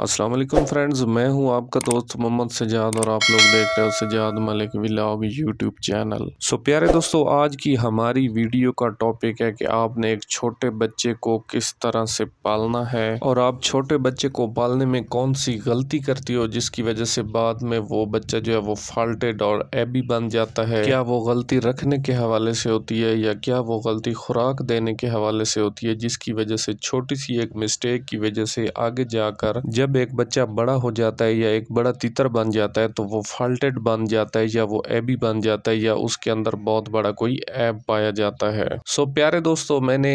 अस्सलाम वालेकुम फ्रेंड्स, मैं हूं आपका दोस्त मोहम्मद सजाद और आप लोग देख रहे हो Sajjad Malik vlog YouTube channel. प्यारे दोस्तों, आज की हमारी वीडियो का टॉपिक है कि आपने एक छोटे बच्चे को किस तरह से पालना है और आप छोटे बच्चे को पालने में कौन सी गलती करती हो जिसकी वजह से बाद में वो बच्चा जो है वो फॉल्टेड और एबी बन जाता है। क्या वो गलती रखने के हवाले से होती है या क्या वो गलती खुराक देने के हवाले से होती है, जिसकी वजह से छोटी सी एक मिस्टेक की वजह से आगे जाकर जब एक बच्चा बड़ा हो जाता है या एक बड़ा तितर बन जाता है तो वो फॉल्टेड बन जाता है या वो एबी बन जाता है या उसके अंदर बहुत बड़ा कोई ऐब पाया जाता है। प्यारे दोस्तों, मैंने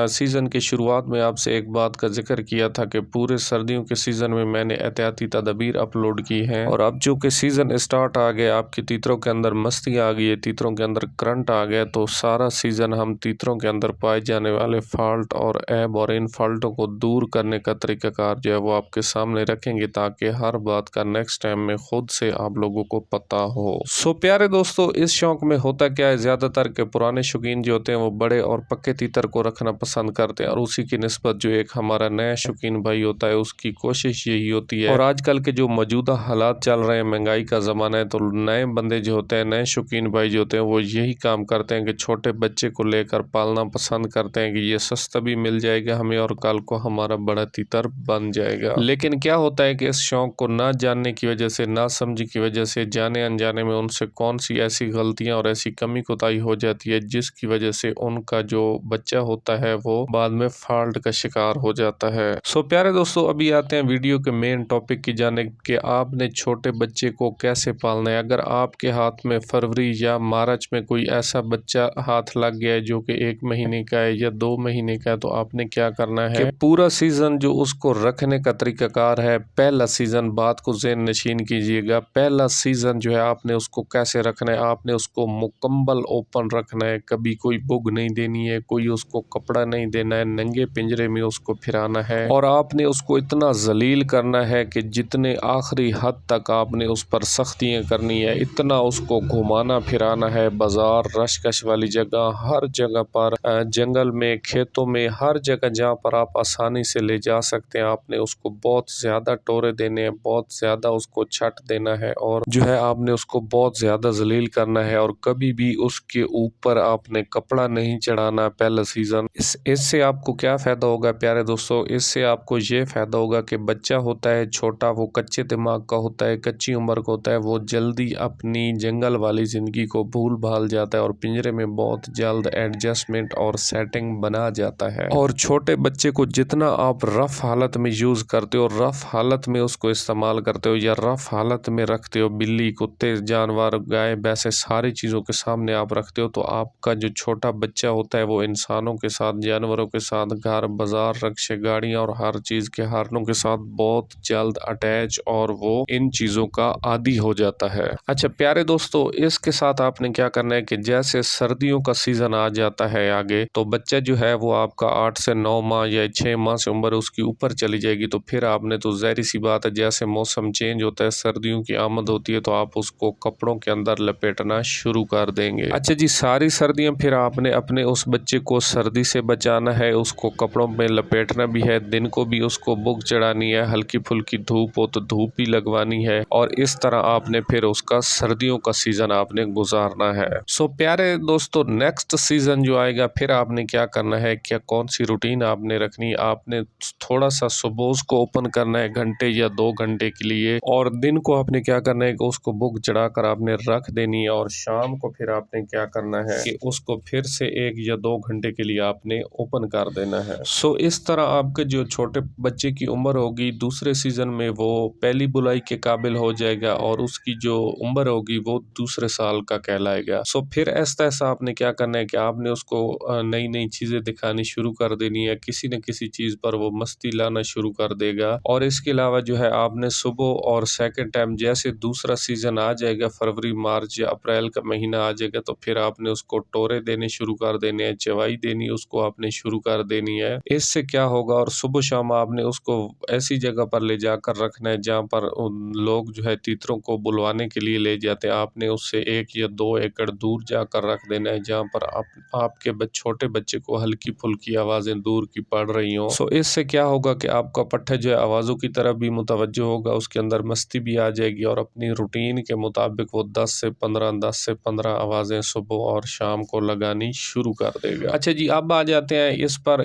सीज़न की शुरुआत में आपसे एक बात का जिक्र किया था कि पूरे सर्दियों के सीज़न में मैंने एहतियाती तदबीर अपलोड की हैं और अब जो कि सीज़न स्टार्ट आ गया, आपके तीतरों के अंदर मस्ती आ गई है, तीतरों के अंदर करंट आ गया, तो सारा सीज़न हम तीतरों के अंदर पाए जाने वाले फॉल्ट और ऐब और इन फॉल्टों को दूर करने का तरीक़ाकार जो है वो आपके सामने रखेंगे ताकि हर बात का नेक्स्ट टाइम में खुद से आप लोगों को पता हो। प्यारे दोस्तों, इस शौक में होता क्या है, ज़्यादातर के पुराने शौकीन जो होते हैं वो बड़े और पक्के तीतर को रखना पसंद करते हैं और उसी की निस्बत जो एक हमारा नया शौकीन भाई होता है उसकी कोशिश यही होती है। और आजकल के जो मौजूदा हालात चल रहे हैं, महंगाई का ज़माना है, तो नए बंदे जो होते हैं, नए शौकीन भाई जो होते हैं वो यही काम करते हैं कि छोटे बच्चे को लेकर पालना पसंद करते हैं कि ये सस्ता भी मिल जाएगा हमें और कल को हमारा बड़ा तीतर बन जाएगा। लेकिन क्या होता है कि इस शौक को ना जानने की वजह से, ना समझ की वजह से, जाने अनजाने में उनसे कौन सी ऐसी गलतियां और ऐसी कमी कोताही हो जाती है जिसकी वजह से उनका जो बच्चा होता है वो बाद में फॉल्ट का शिकार हो जाता है। प्यारे दोस्तों, अभी आते हैं वीडियो के मेन टॉपिक की जानिब कि आपने छोटे बच्चे को कैसे पालना है। अगर आपके हाथ में फरवरी या मार्च में कोई ऐसा बच्चा हाथ लग गया है जो कि 1 महीने का है या 2 महीने का है, तो आपने क्या करना है कि पूरा सीजन जो उसको रखने का तरीकाकार है, पहला सीजन बात को ज़हन नशीन कीजिएगा। पहला सीजन जो है आपने उसको कैसे रखना है, आपने उसको मुकम्मल ओपन रखना है, कभी कोई बुग नहीं देनी है, कोई उसको कपड़ा नहीं देना है, नंगे पिंजरे में उसको फिराना है और आपने उसको इतना जलील करना है कि जितने आखिरी हद तक आपने उस पर सख्तियाँ करनी है, इतना उसको घुमाना फिराना है, बाजार रशकश वाली जगह, हर जगह पर, जंगल में, खेतों में, हर जगह जहाँ पर आप आसानी से ले जा सकते हैं, आपने उसको बहुत ज़्यादा टोरे देने हैं, बहुत ज़्यादा उसको छट देना है और जो है आपने उसको बहुत ज़्यादा जलील करना है और कभी भी उसके ऊपर आपने कपड़ा नहीं चढ़ाना पहला सीज़न। इससे आपको क्या फ़ायदा होगा प्यारे दोस्तों, इससे आपको ये फ़ायदा होगा कि बच्चा होता है छोटा, वो कच्चे दिमाग का होता है, कच्ची उम्र का होता है, वो जल्दी अपनी जंगल वाली ज़िंदगी को भूल भाल जाता है और पिंजरे में बहुत जल्द एडजस्टमेंट और सेटिंग बना जाता है। और छोटे बच्चे को जितना आप रफ़ हालत में यूज़ करते हो, रफ़ हालत में उसको इस्तेमाल करते हो या रफ़ हालत में रखते हो, बिल्ली, कुत्ते, जानवर, गाय, भैंसे, सारी चीज़ों के सामने आप रखते हो, तो आपका जो छोटा बच्चा होता है वो इंसानों के साथ, जानवरों के साथ, घर, बाजार, रक्शे, गाड़ियाँ और हर चीज़ के हार्नों के साथ बहुत जल्द अटैच और वो इन चीज़ों का आदी हो जाता है। अच्छा प्यारे दोस्तों, इसके साथ आपने क्या करना है कि जैसे सर्दियों का सीज़न आ जाता है आगे, तो बच्चा जो है वो आपका 8 से 9 माह या 6 माह से उम्र उसकी ऊपर चली जाएगी, तो फिर आपने तो ज़ाहिर सी बात है, जैसे मौसम चेंज होता है, सर्दियों की आमद होती है, तो आप उसको कपड़ों के अंदर लपेटना शुरू कर देंगे। अच्छा जी, सारी सर्दियाँ फिर आपने अपने उस बच्चे को सर्दी से बचाना है, उसको कपड़ों में लपेटना भी है, दिन को भी उसको बुक चढ़ानी है, हल्की फुल्की धूप हो तो धूप भी लगवानी है और इस तरह आपने फिर उसका सर्दियों का सीज़न आपने गुजारना है। प्यारे दोस्तों, नेक्स्ट सीज़न जो आएगा फिर आपने क्या करना है, क्या कौन सी रूटीन आपने रखनी, आपने थोड़ा सा सुबह उसको ओपन करना है घंटे या 2 घंटे के लिए और दिन को आपने क्या करना है कि उसको बुक चढ़ाकर आपने रख देनी है और शाम को फिर आपने क्या करना है कि उसको फिर से 1 या 2 घंटे के लिए आपने ओपन कर देना है। इस तरह आपके जो छोटे बच्चे की उम्र होगी दूसरे सीज़न में वो पहली बुलाई के काबिल हो जाएगा और उसकी जो उम्र होगी वो दूसरे साल का कहलाएगा। फिर ऐसा ऐसा आपने क्या करना है कि आपने उसको नई नई चीज़ें दिखानी शुरू कर देनी है, किसी न किसी चीज़ पर वो मस्ती लाना शुरू कर देगा और इसके अलावा जो है आपने सुबह और सेकंड टाइम जैसे दूसरा सीज़न आ जाएगा, फरवरी, मार्च या अप्रैल का महीना आ जाएगा, तो फिर आपने उसको टोरे देने शुरू कर देने हैं, चवाई देनी उसको आपने शुरू कर देनी है। इससे क्या होगा, और सुबह शाम आपने उसको ऐसी जगह पर ले जाकर रखना है जहाँ पर लोग जो है तीतरों को बुलवाने के लिए ले जाते हैं, आपने उससे 1 या 2 एकड़ दूर जाकर रख देना है जहाँ पर आपके छोटे बच्चे को हल्की फुल्की आवाज़ें दूर की पड़ रही हों। इससे क्या होगा कि आपका पट्ठा जो है आवाज़ों की तरफ भी मुतवज्जो होगा, उसके अंदर मस्ती भी आ जाएगी और अपनी रूटीन के मुताबिक वो 10 से 15 आवाज़ें सुबह और शाम को लगानी शुरू कर देगा। अच्छा जी, अब आ जाते हैं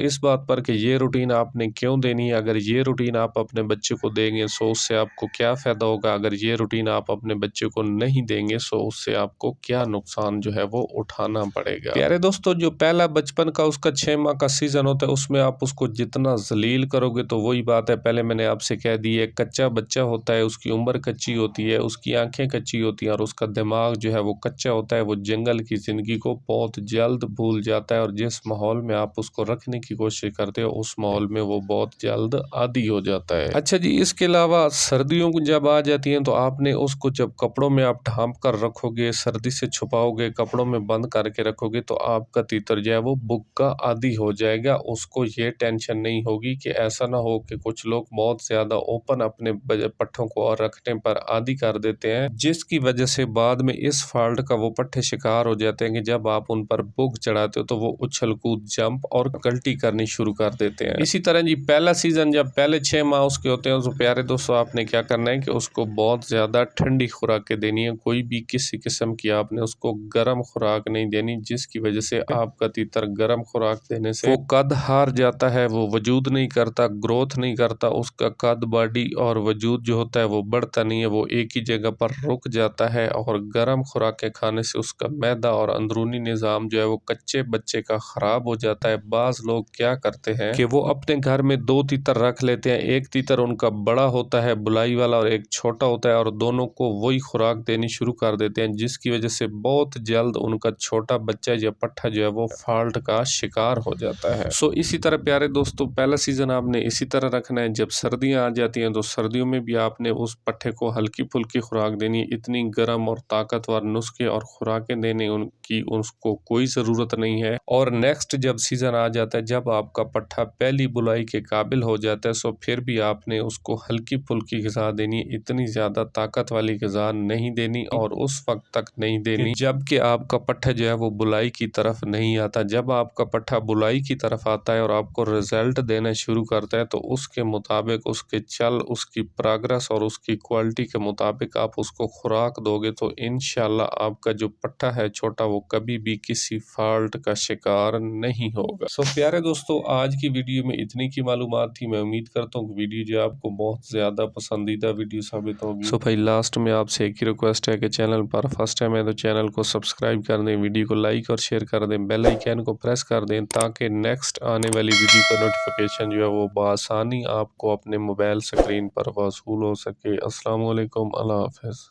इस बात पर कि ये रूटीन आपने क्यों देनी है। अगर ये रूटीन आप अपने बच्चे को देंगे सो उससे आपको क्या फ़ायदा होगा, अगर ये रूटीन आप अपने बच्चे को नहीं देंगे सो उससे आपको क्या नुकसान जो है वो उठाना पड़ेगा। प्यारे दोस्तों, जो पहला बचपन का उसका 6 माह का सीज़न होता है उसमें आप उसको जितना ज़लील करोगे तो वही बात है, पहले मैंने आपसे कह दी है, कच्चा बच्चा होता है, उसकी उम्र कच्ची होती है, उसकी आंखें कच्ची होती हैं और उसका दिमाग जो है वो कच्चा होता है। वो जंगल की ज़िंदगी को बहुत जल्द भूल जाता है और जिस माहौल में आप उसको रखने की कोशिश करते हो उस माहौल में वो बहुत जल्द आदी हो जाता है। अच्छा जी, इसके अलावा सर्दियों जब आ जाती हैं तो आपने उसको जब कपड़ों में आप ढांप कर रखोगे, सर्दी से छुपाओगे, कपड़ों में बंद करके रखोगे तो आपका तीतर जो है वो बुक का आदी हो जाएगा। उसको ये टेंशन नहीं होगी कि ऐसा ना हो कि कुछ लोग बहुत ज्यादा ओपन अपने पट्ठों को और रखने पर आदी कर देते हैं, जिसकी वजह से बाद में इस फॉल्ट का वो पट्ठे शिकार हो जाते हैं कि जब आप उन पर बुक चढ़ाते हो तो वो उछल कूद, जंप और गलती करनी शुरू कर देते हैं। इसी तरह जी, पहला सीजन जब पहले 6 माह उसके होते हैं तो प्यारे दोस्तों आपने क्या करना है कि उसको बहुत ज्यादा ठंडी खुराकें देनी है। कोई भी किसी किस्म की आपने उसको गर्म खुराक नहीं देनी, जिसकी वजह से आपका तीतर गर्म खुराक देने से वो कद हार जाता है, वो वजूद नहीं करता, ग्रोथ नहीं करता, उसका कद, बॉडी और वजूद जो होता है वो बढ़ता नहीं है, वो एक ही जगह पर रुक जाता है। और गर्म खुराकें खाने से उसका मैदा और अंदरूनी निज़ाम जो है वो कच्चे बच्चे का खराब हो जाता है। बाज लोग क्या करते हैं कि वो अपने घर में 2 तीतर रख लेते हैं, एक तीतर उनका बड़ा होता है बुलाई वाला और एक छोटा होता है और दोनों को वही खुराक देनी शुरू कर देते हैं, जिसकी वजह से बहुत जल्द उनका छोटा बच्चा या पट्ठा जो है वो फॉल्ट का शिकार हो जाता है। सो इसी तरह प्यारे दोस्तों, पहला सीजन आपने इसी तरह रखना है। जब सर्दियां आ जाती हैं तो सर्दियों में भी आपने उस पट्ठे को हल्की फुल्की खुराक देनी है, इतनी गर्म और ताकतवर नुस्खे और खुराकें देने उनकी उसको कोई ज़रूरत नहीं है। और नेक्स्ट जब सीजन आ जाता है, जब आपका पट्ठा पहली बुलाई के काबिल हो जाता है, सो फिर भी आपने उसको हल्की फुल्की ग़िज़ा देनी, इतनी ज़्यादा ताकत वाली ग़िज़ा नहीं देनी और उस वक्त तक नहीं देनी जबकि आपका पट्ठा जो है वो बुलाई की तरफ नहीं आता। जब आपका पट्ठा बुलाई की तरफ आता है और आपको रिजल्ट देना शुरू करता है तो उसके मुताबिक, उसके चल, उसकी प्रोग्रेस और उसकी क्वालिटी के मुताबिक आप उसको खुराक दोगे तो इंशाल्लाह आपका जो पट्ठा है छोटा वो कभी भी किसी फॉल्ट का शिकार नहीं होगा। सो प्यारे दोस्तों, आज की वीडियो में इतनी की मालूमात थी। मैं उम्मीद करता हूँ कि वीडियो जो आपको बहुत ज़्यादा पसंदीदा वीडियो साबित होगी। सो भाई लास्ट में आपसे एक ही रिक्वेस्ट है कि चैनल पर फर्स्ट टाइम है तो चैनल को सब्सक्राइब कर दें, वीडियो को लाइक और शेयर कर दें, बेल आइकन को प्रेस कर दें ताकि नेक्स्ट आने वाली वीडियो का नोटिफिकेशन जो है वो बआसानी आपको अपने मोबाइल स्क्रीन पर वसूल हो सके। अस्सलाम वालेकुम, अल्लाह हाफ़िज़।